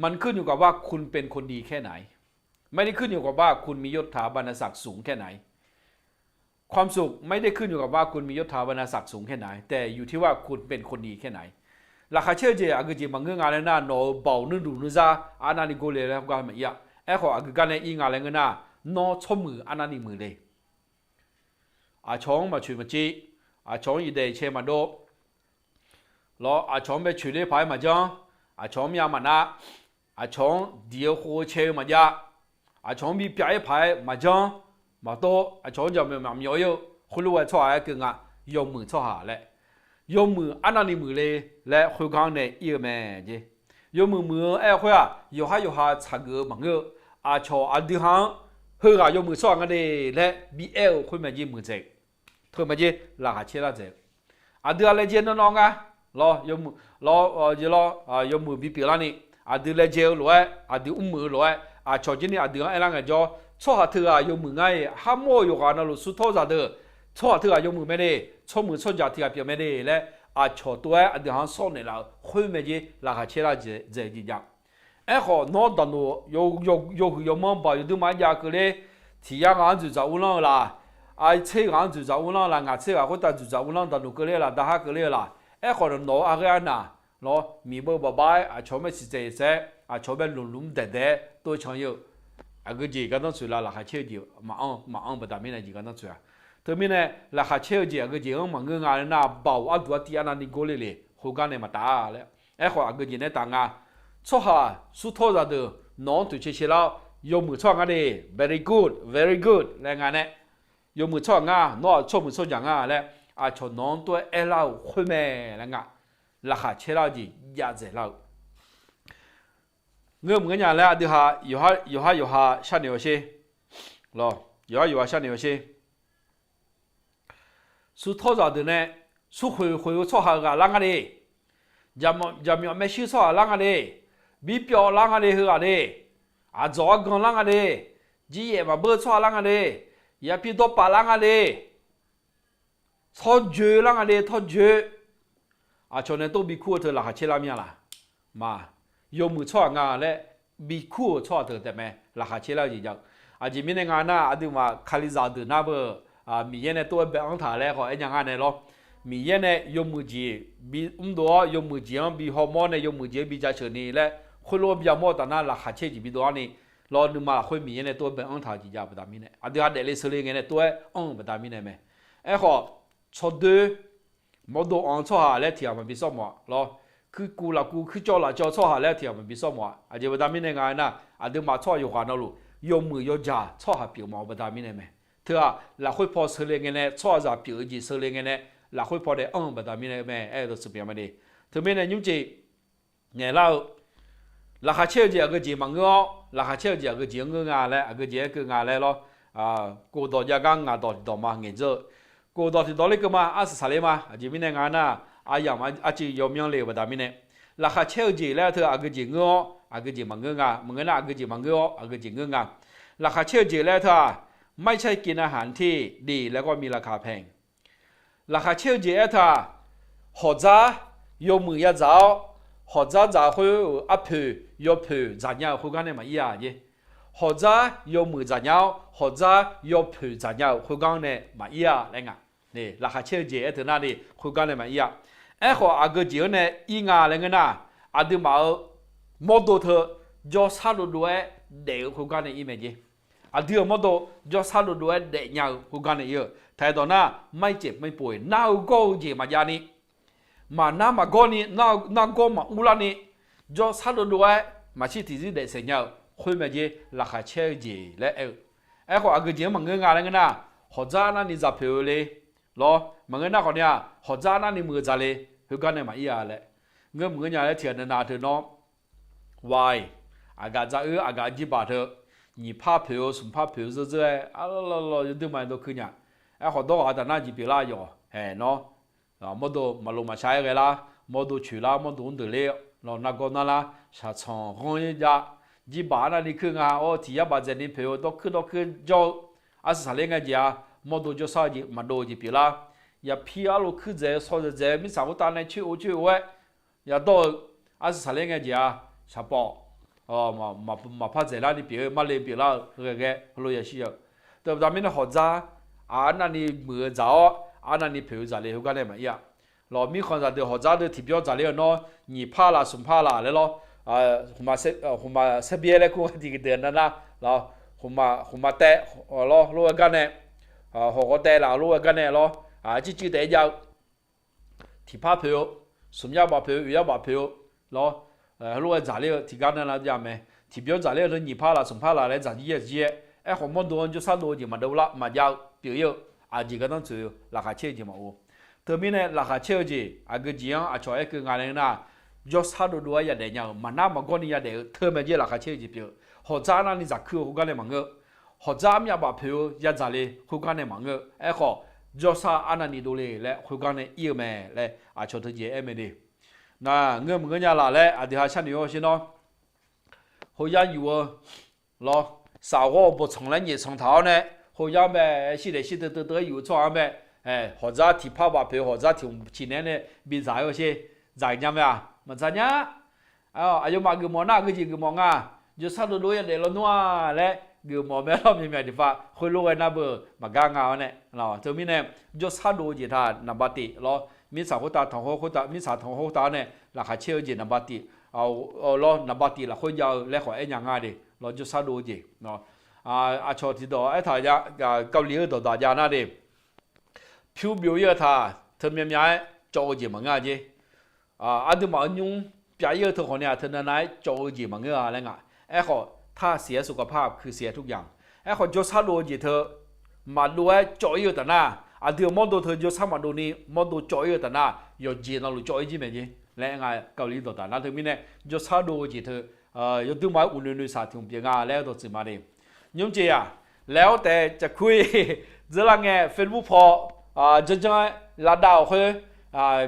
Speaker 1: มันขึ้นอยู่กับว่าคุณเป็นคนดีแค่ไหนไม่ได้ขึ้นอยู่กับว่าคุณมียศถาบรรณศักดิ์สูงแค่ไหนความสุขไม่ได้ขึ้นอยู่กับว่าคุณมียศถาบรรณศักดิ์สูงแค่ไหนแต่อยู่ที่ว่าคุณเป็นคนดีแค่ไหนราคาเชื่อเจก็จีมังเงงอะไรน่ะโนเบานึดูนึซ่าอันนั้นนี่กูเลยแล้วก็ไม่ยากข้อก็กันเนี่ยอีงอะไรเงินน่ะโนชมืออันนั้นนี่มือเลยชงมาช่วยมาจีชงอีเดย์เชมาโดแล้วชงไปช่วยได้พายมาจังชงมีอามานะชงเดียวหัวเชมาจ้าชงมีเปียพายมาจังมาโตชงจะไม่มีอยู่คุณรู้ว่าช่วยกันอ่ะยกมือช่วยหาเลยยกมืออันนั้นนี่มือเลยและคุยกันเนี่ยอีแม่จียกมือคุยอ่ะอยู่หาชักเกอมังเกอชอดีหังเฮ้ยยกมือช่วยกันเลยและบีคุยมาจีมือเจ็กเธอมาจีราคาเชื่อละเจ็กดีอะไรเจนน้องอ่ะรอยกมือจียกมือบีเปียละนี่ดีเลยเจลรวยดีมือรวยชอบจีนี่ดีอะไรกันจ่อชอบเธอยกมือไงห้ามโมยกันนะลูกสุดท้ายจะเด้อชอบเธอยกมือไม่ได้ชอบมือชอบจัดที่เปียไม่ได้และ瞧多啊的行少年了，后面的那下切了这样。好，那当中有忙吧，有的嘛家个嘞，提呀俺就在屋浪啦，车俺就在屋浪啦，俺车或者就在屋浪当中个嘞啦，打下个嘞啦，好了拿啊个呐，拿米包包包瞧么是这些瞧么隆得都常有，个几个当出来下切就马上不打面来几个当出啊。特别呢，那下切就个几个忙个俺那包多底下那你过来嘞，后干呢嘛打了，好个几呢打啊。错哈，苏托ra的农对切了，有木错啊的 ，very good，very good， 来安呢，有木错啊，喏错木错讲啊嘞，从农对爱老会咩来啊，那下切了就压在了。我们讲嘞，对哈，有下下牛些，咯，有下下牛些，苏托ra的呢，苏会错下个啷个的，咱们没修错啷个的。比表啷个的好啊的，早讲啷个的，几夜嘛不错啷个的，也比多把啷个的，操绝啷个的，操绝，叫人都比苦头下切拉面啦，嘛，有没错啊嘞，比苦错头的咩，下切拉就讲，前面的俺那对嘛，卡里扎的那不米烟呢多被安他嘞，好一样俺呢咯。米烟呢有没钱，比多有没钱，比好么呢有没钱比较少呢嘞。会罗比较莫的那拉下切几比多呢？老你嘛会米呢多本安他几家不大米呢？对啊，那里手里个呢多不大米呢没？好，错对，莫多安错下来听嘛比什么咯？去估啦估，去叫啦叫错下来听嘛比什么？就不大米呢个那，对嘛错有话那路，有没有假错下表嘛不大米呢没？对啊，那会跑手里个呢错下表记手里个呢，那会跑的不大米呢没？都是表么的？特别呢，你这眼老。那下切就个节忙个，那下切就个节个伢嘞，个节个伢嘞咯，过到家讲伢到嘛，眼子过到到那个嘛，24嘞嘛，这边呢伢呐，样嘛就有名嘞不大面呢，那下切就嘞头个节个，个节忙个伢，忙个那个节忙个，个节个伢，那下切就嘞头ไม่ใช่กินอาหารที่ดีแล้วก็มีราคาแพงราคาเชี่ยวเจ้าท่าหัวจ้ายมือยาเจ้า或者就会陪要陪咱nhau会讲的嘛一样的，或者要没咱nhau，或者要陪咱nhau会讲的嘛一样来个，呢，那下切节在那里会讲的嘛一样，好个节呢，一样那个呐，就冇多头，就差不多的会讲的一面的，对冇多就差不多的nhau会讲的有，睇到那ไม่เจ็บไม่ป่วยน่าก็เจ็บมาอย่างนี้mà na mà con ni na con mà u la ni do sát đồ đuôi mà chỉ thì để xảy nhau khơi mà gì là khai chơi gì lẽ họ cái gì mà người ngài là na họ ra na ni 잡 phiếu le lo mà người na còn nha họ ra na ni mưa ra le cái cái này mà ý à lẽ người nhà lẽ thiệt là thứ nó why aga ra aga gì bà thơ nhị pa phiếu sum pa phiếu rồi lo được mà đâu cứ nha họ đó ở na gì phiếu la rồi nó么多马路嘛下一个啦，么多去啦，么多得了，那个那啦，下场行一家，你把那里去啊，提下把这里朋友都去叫，是啥那个家，么多就啥子，嘛多就别啦，也皮啊路去这，说这，没啥个单来去喂，也到是啥那个家，下包，嘛怕这那里别，嘛里别啦，个路也需要，对不？咱们的学者那里没找。那你朋友在里头干的嘛呀？老米看着的学者的提标在里喏，你怕啦，什怕啦来咯？红嘛识别嘞，过这个点的啦，咯，红嘛带，咯，路干的，学个带啦，路干的咯，就带要提怕朋友，什么把朋友，要把朋友，咯，路在里提干的啦，这样没？提标在里头，你怕啦，什怕啦来在这些，好么多就啥多就嘛多啦，嘛要朋友。几个当主要拉下切就嘛哦，特别呢拉下切就个这样做一个伢人呐，要差不多也得样，嘛那么讲你也得特别就拉下切就表，或者那你咋去好干的忙个，或者咪把票也咋哩好干的忙个，好，要啥那你都嘞来好干的有咩来做头节咩的，那我们家拿来底下像你说先咯，好像有咯，啥个不从来你从头呢？好像呗，现在都有错呗，或者提泡吧陪或者提今年的比赛有些在伢么呀，么在伢，哎呦嘛个么那个几个么啊，就啥都多一点了喏嘞。个么咩咯咩咩地方，会路个那不嘛刚刚呢，喏，这边呢就差多几他那把地咯，มีสาวตาทองโคตามีสาวทองโคตาเนี่ยราคาเชี่ยวจีนบัติเอาล้อนบัติละคนยาวและขอไอ้ยังไงดิเราจะสะดวกจีเนาะชอที่ต่อไอ้ถ่ายยาเกาหลีต่อตายานะดิผิวเบี้ยวท่าเธอมีอะไรโจจีมังอ่ะจีดูมายุ่งปีเยอะเธอคนเนี่ยเธอนั้นโจจีมังอะไรเงี้ยไอ้ขอถ้าเสียสุขภาพคือเสียทุกอย่างไอ้ขอจะสะดวกจีเธอมาดูไอ้โจเยอะแต่หน้าเดี๋ยวมอดูเธอจะสามารถดูนี่มอดูโจเยอะแต่หน้าอยู่จีนเราโจจีไหมจีและไงเกาหลีต่อตานั่นเธอมีเนี่ยจะสะดวกจีเธออยู่ดูมาอุ่นๆสาธิตเปียงแล้วตัวสิมาดิยุ่งจีแล้วแต่จะคุยจะละไงเฟซบุ๊กพอจะลาดาวคือ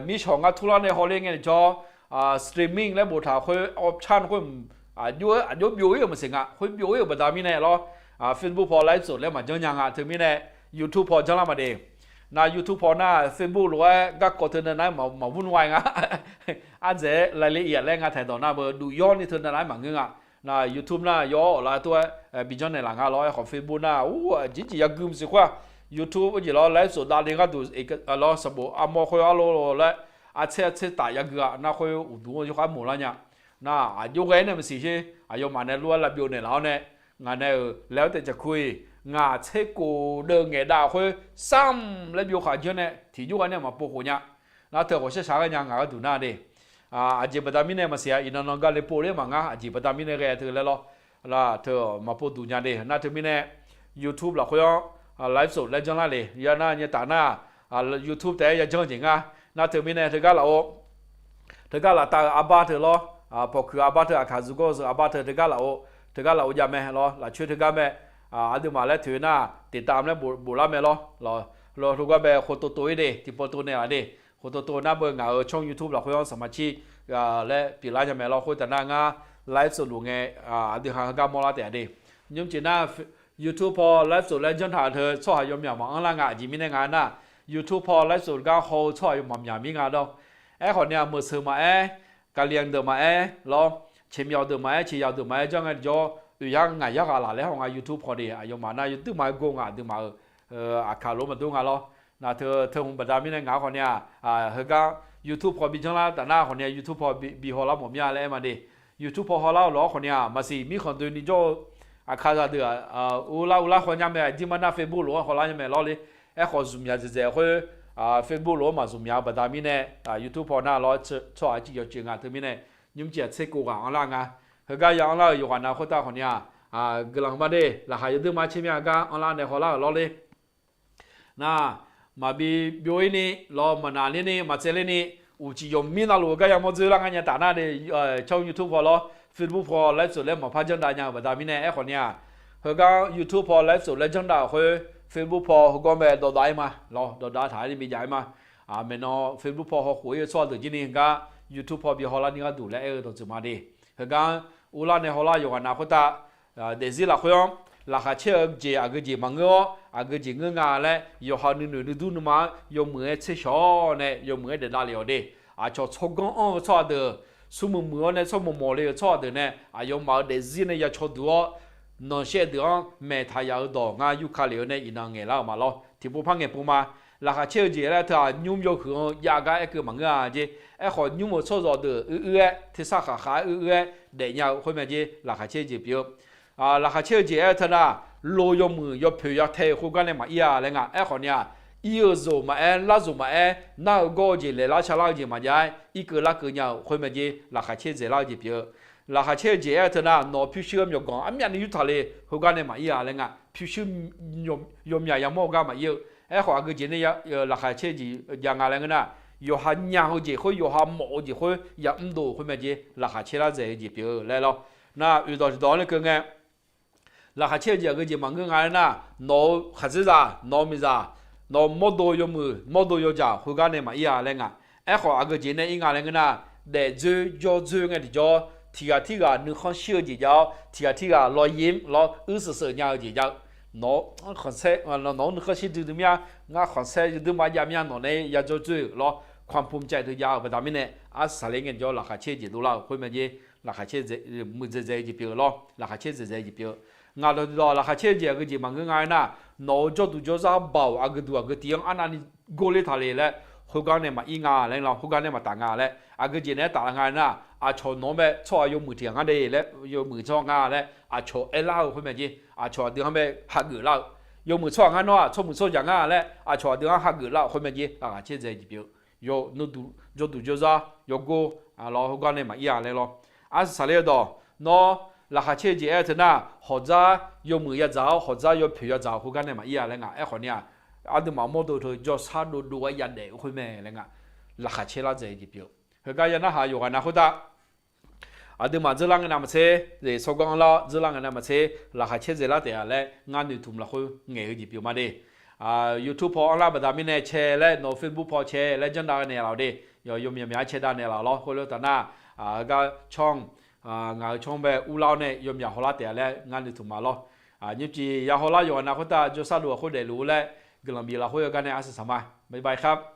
Speaker 1: มีช่องทุเรศในฮอลลีเนี่ยจอสตรีมมิ่งและบทถาคือออปชั่นคือยุ่งบิวอยู่มันสิงคือบิวอยู่แบบนี้เนี่ยหรอเฟซบุ๊กพอไลฟ์สดแล้วมันจะยังเธอมีเนี่ยยูทูบพอจะละมาดิna YouTube พอหน้า Facebook หรือว่าก็กดเธอนั้นมาวุ่นวายงะอาจจะรายละเอียดแรงงานถ่ายต่อหน้าเบอร์ดูย้อนนี่เธอนั้นมาเงี้ยนะ YouTube หน้าย้อนหลายตัวบิจอนในหลังร้อยของ Facebook หน้าโอ้จริงๆอยากกึมสิว่า YouTube ว่าจีเราไลฟ์สดดาริงก็ดูเอกเราสมบูรณ์อ่ะมอคอยอะไรแล้วอาเช่ตายอยากกึ่งน่าคอยอุดมอยู่ความหมู่ละเนี่ยน่าอายุเงี้ยเนี่ยมันสิใช่อายุมาในล้วนละบิวในเราเนี่ยงานเนี่ยแล้วแต่จะคุยงาเชกูเดินเงดาวคือซ้ำและบิวขาเยอะเนี่ยที่ยุกันเนี่ยมาปูหัวเนี่ยแล้วเธอก็เชื่อชากันยังงาก็ดูหน้าดิอาจีบดามิเนี่ยมาเสียอินนองกันเลยปูเลยมั้งอาจีบดามิเนี่ยแกเธอแล้วแล้วเธอมาปูดูเนี่ยดิน่าเธอมีเนี่ย YouTube หลักเขาไลฟ์สดแล้วจังละเลยยาหน้าเนี่ยตาหน้าYouTube แต่ยังจังจริงน่าเธอมีเนี่ยเธอก็ละตาอาบาเธอล้อพอคืออาบาเธออาคาซุโกสอาบาเธอก็ละยาแม่ล้อละช่วยเธอก็แม่ดูมาแล้วถือหน้าติดตามแล้วบุราเมลรอทุกวันแบบคนตัวๆดิที่พอตัวเนี่ยดิคนตัวหน้าเบิ่งช่อง YouTube เราคุยกันสมาชิกและปีละจะแม่เราคุยแต่หน้างาไลฟ์สดลุงไงดูหางกามอลาแต่ดิยุ่งจีน่า YouTube พอไลฟ์สดแล้วจนถ่ายเธอชอบยมอย่างมังละงาจีมีในงานน่ะ YouTube พอไลฟ์สดก็เขาชอบยมอย่างมีงานดอกไอ้คนเนี่ยมือซื้อมาการเลี้ยงเดิมมารอเชี่ยวยาวเดิมมาเชี่ยวยาวเดิมมาจังไงจ่ออยู่ยังไงยังอะไรแล้วของYouTube พอดียมมาน่าอยู่ตึ้งมาโกงตึ้งมาอาคาร์ลมาตึ้งอะไรน่ะเธอคงประจำมีในงานคนเนี่ยเฮก็ YouTube พอบิจังละแต่หน้าคนเนี่ย YouTube พอบีฮอลล์หมดมีอะไรมาดิ YouTube พอฮอลล์ล้อคนเนี่ยมาสิมีคนตัวนี้จ่ออาคาร์เดืออุลาคนยังไม่ที่มันน่า Facebook ล้อฮอลล์ยังไม่ล้อเลยขอซูมยาเจ๊คือFacebook ล้อมาซูมยาประจำมีในYouTube พอหน้าล้อชอบจีจริงเธอมีในยุ่งเจียดเซ็กกูกันอะไรเฮก็ยังเราอยู่กันนะคนตาคนเนี่ยกำลังมาดิราคาอยู่ที่มาเชื่อมกันอะไรเนี่ยเขาเล่าล้อเลยนะมาบิวนี่ล้อมานานนี่มาเจริญนี่อุจิยมมีนาลูก็ยังมาเจอแล้วกันเนี่ยแต่หน้าดิช่อง YouTube พอล้อ Facebook พอไลฟ์สดแล้วมาพัฒนาอย่างแบบดามิเนี่ยคนเนี่ยเฮก็ YouTube พอไลฟ์สดแล้วจังได้คือ Facebook พอเขาก็แบบดอได้มาล้อดอได้ถ่ายนี่มีใหญ่มาเมนอ Facebook พอเขาคุยชอบตัวจีนี่ก็ YouTube พอบิฮอลล์นี่ก็ดูแลตัวจุมาดิเฮก็อุลาเนี่ยฮอลล์อยู่กันนะคนตาเดี๋ยวละคุยราคาเชื่อเจอาเกจิมังเงอาเกจิเงงาเลยยอหันนึดูนมาโยมือเชื่อชอเนี่ยโยมือเดินได้เลยดิชอบชกงชอบเดือสมมือเนี่ยสมมอเลยชอบเดือเนี่ยโยมาเดี๋ยวเนี่ยชอบดูนอนเชื่อเดือแม่ทายาดองยุคาเลียวเนี่ยอินังเงแล้วมาล้อที่ผู้พังเงปุ๊มาราคาเชื่อเจแล้วเธอยุ่งโยคือยากไอ้คือมังเงาเจขอยุ่งมาชอบเดือที่สักขาเเดี๋ยวคนแบบเจราคาเชื่อเจเปียวราคาเชื่อเจเท่านั้นโลยมือยเพียเทคู่กันเลยมาอีอะไรเงี้ยคนเนี่ยอีโซมาลาโซมาน่าก็เจเลยลาชาลาเจมาใจอีกลักเนี่ยคนแบบเจราคาเชื่อเจลาเจเปียวราคาเชื่อเจเท่านั้นนอพิเชื่อมยกอันนี้ยุทธเลยคู่กันเลยมาอีอะไรเงี้ยพิเชื่อมยมยังมองกันมาเยอะขอก็เจเนี่ยราคาเชื่อเจยังอะไรเงี้ย有哈娘子会有哈毛子会也唔多会咩子，拉下车啦这一表来咯。那遇到是当那个个，拉下车这个就忙个伢那，拿还是啥，拿没啥，拿毛多有么，毛多有家，会干的嘛一样来个。好啊个今年一样来个那，在做个的叫提个，你看小姐叫提个来音来20年的叫。nó còn xe nó khó xin từ mía ngã còn xe từ mà nhà mía nó này nhà cho chơi lo quan phum chạy từ nhà và đam mê à sao lại nghe cho là khai chế gì đủ lâu khôi mà gì là khai chế gì mười gì gì biểu lo là khai chế gì gì biểu ngã đó là khai chế gì cái gì mà người ngài na nó cho tụi cho ra bảo à cái tiếng anh anh gọi lên thằng này hồi cái này mà ý ngà lên lo hồi cái này mà tàng ngà lên à cái gì này tàng ngà na à cho nó mẹ cho dùng mười tiếng anh đây lên dùng mười cho ngà lên à cho ai lao khôi mà gì à cho tiếng mẹ hạ gửi lao dùng mười cho ngà nó cho mười cho chẳng ngà lên à cho tiếng hạ gửi lao khôi mà gì là khai chế gì biểu yo no du yo du yo za yo go a lo ho ga ne ma ya le lo a sa le do no la ha che ji et na ho za yo mu ya za ho za yo phi ya za ho ga ne ma ya le nga e kho nia a de ma mo do tho yo sa do do wa ya de ho me le nga la ha che la ze ji pyo ho ga ya na ha yo ga na ho da a de ma zhe lang na ma che re so gang la zhe lang na ma che la ha che ze la de ya le nga ni tum la ho nge ji pyo ma de YouTube พอละบดามิเนแชร์และโน Facebook พอแชร์และจันดาเนี่ยเราดิยมยาแชร์ดาเนี่ยเราล้อคนละตาหน้าก็ช่องงานช่องแบบอูเราเนี่ยยมยาฮอลาเตียและงานนี่ถูกมาล้อยิบจียาฮอลาอยู่นะคนตาจะสะดวกคนเดียวรู้และกำลังมีเราคุยกันในอาสาสมัครบ๊ายบายครับ